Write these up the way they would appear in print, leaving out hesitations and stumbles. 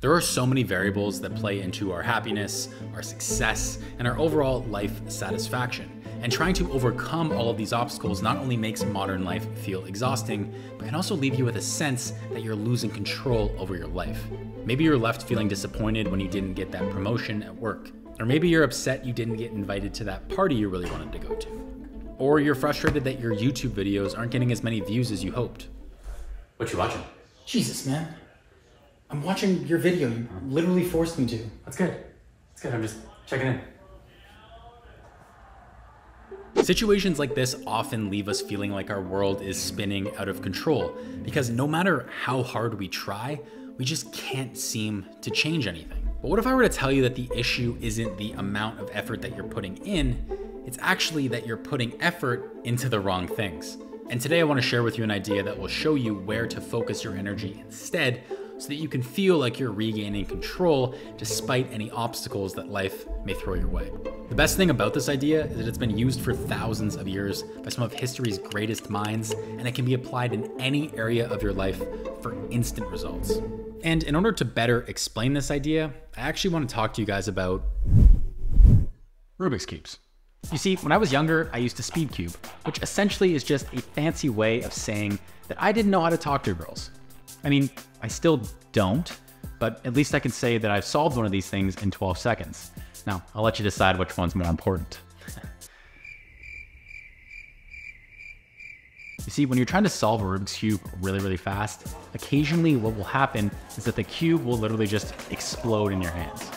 There are so many variables that play into our happiness, our success, and our overall life satisfaction. And trying to overcome all of these obstacles not only makes modern life feel exhausting, but can also leave you with a sense that you're losing control over your life. Maybe you're left feeling disappointed when you didn't get that promotion at work. Or maybe you're upset you didn't get invited to that party you really wanted to go to. Or you're frustrated that your YouTube videos aren't getting as many views as you hoped. What you watching? Jesus, man. I'm watching your video. You literally forced me to. That's good. That's good. I'm just checking in. Situations like this often leave us feeling like our world is spinning out of control because no matter how hard we try, we just can't seem to change anything. But what if I were to tell you that the issue isn't the amount of effort that you're putting in, it's actually that you're putting effort into the wrong things. And today I want to share with you an idea that will show you where to focus your energy instead so that you can feel like you're regaining control despite any obstacles that life may throw your way. The best thing about this idea is that it's been used for thousands of years by some of history's greatest minds, and it can be applied in any area of your life for instant results. And in order to better explain this idea, I actually want to talk to you guys about Rubik's Cubes. You see, when I was younger, I used a speed cube, which essentially is just a fancy way of saying that I didn't know how to talk to girls. I mean, I still don't, but at least I can say that I've solved one of these things in 12 seconds. Now, I'll let you decide which one's more important. You see, when you're trying to solve a Rubik's Cube really fast, occasionally what will happen is that the cube will literally just explode in your hands.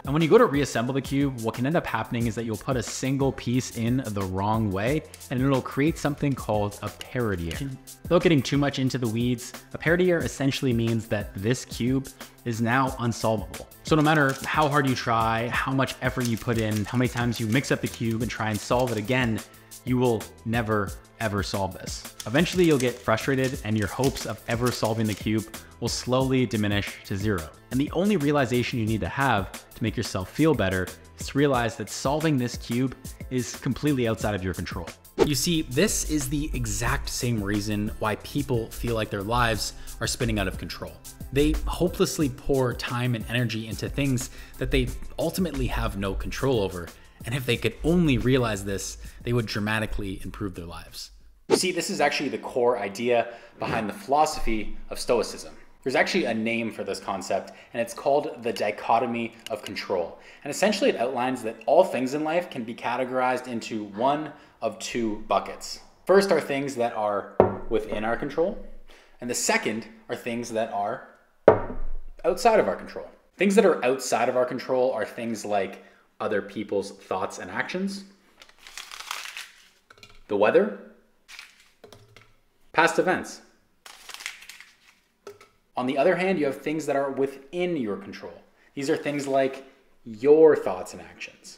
And when you go to reassemble the cube, what can end up happening is that you'll put a single piece in the wrong way, and it'll create something called a parity error. Without getting too much into the weeds, a parity error essentially means that this cube is now unsolvable. So no matter how hard you try, how much effort you put in, how many times you mix up the cube and try and solve it again, you will never, ever solve this. Eventually you'll get frustrated and your hopes of ever solving the cube will slowly diminish to zero. And the only realization you need to have to make yourself feel better is to realize that solving this cube is completely outside of your control. You see, this is the exact same reason why people feel like their lives are spinning out of control. They hopelessly pour time and energy into things that they ultimately have no control over. And if they could only realize this, they would dramatically improve their lives. You see, this is actually the core idea behind the philosophy of Stoicism. There's actually a name for this concept, and it's called the dichotomy of control. And essentially it outlines that all things in life can be categorized into one of two buckets. First are things that are within our control, and the second are things that are outside of our control. Things that are outside of our control are things like other people's thoughts and actions, the weather, past events. On the other hand, you have things that are within your control. These are things like your thoughts and actions.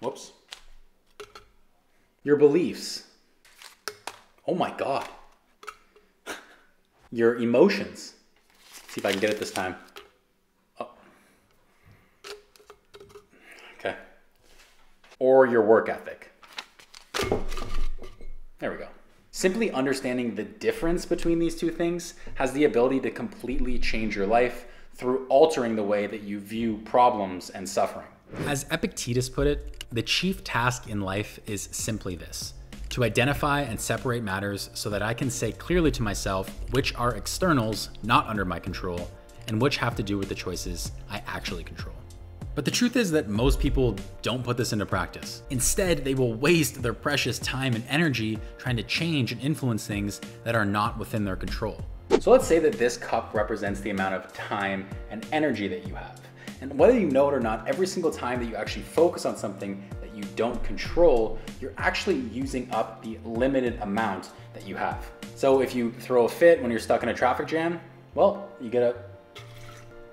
Whoops. Your beliefs. Oh my God. Your emotions. Let's see if I can get it this time. Oh. Okay. Or your work ethic. There we go. Simply understanding the difference between these two things has the ability to completely change your life through altering the way that you view problems and suffering. As Epictetus put it, the chief task in life is simply this: to identify and separate matters so that I can say clearly to myself which are externals not under my control and which have to do with the choices I actually control. But the truth is that most people don't put this into practice. Instead, they will waste their precious time and energy trying to change and influence things that are not within their control. So let's say that this cup represents the amount of time and energy that you have. And whether you know it or not, every single time that you actually focus on something that you don't control, you're actually using up the limited amount that you have. So if you throw a fit when you're stuck in a traffic jam, well, you gotta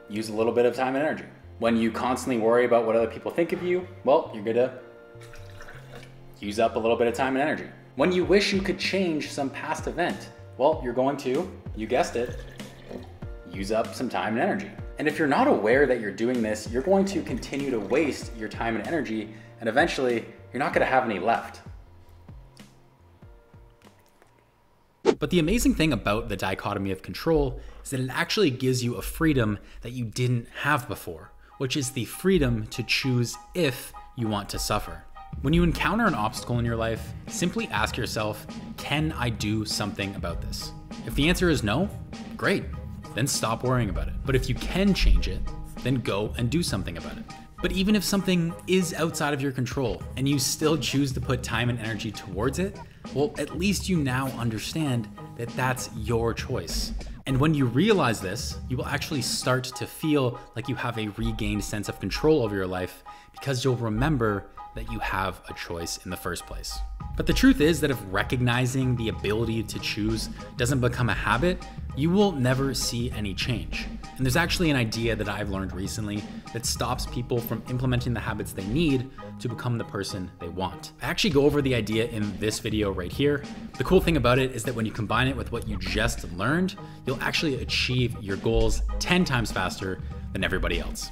use a little bit of time and energy. When you constantly worry about what other people think of you, well, you're gonna use up a little bit of time and energy. When you wish you could change some past event, well, you're going to, you guessed it, use up some time and energy. And if you're not aware that you're doing this, you're going to continue to waste your time and energy, and eventually you're not gonna have any left. But the amazing thing about the dichotomy of control is that it actually gives you a freedom that you didn't have before, which is the freedom to choose if you want to suffer. When you encounter an obstacle in your life, simply ask yourself, can I do something about this? If the answer is no, great, then stop worrying about it. But if you can change it, then go and do something about it. But even if something is outside of your control and you still choose to put time and energy towards it, well, at least you now understand that that's your choice. And when you realize this, you will actually start to feel like you have a regained sense of control over your life because you'll remember that you have a choice in the first place. But the truth is that if recognizing the ability to choose doesn't become a habit, you will never see any change. And there's actually an idea that I've learned recently that stops people from implementing the habits they need to become the person they want. I actually go over the idea in this video right here. The cool thing about it is that when you combine it with what you just learned, you'll actually achieve your goals 10 times faster than everybody else.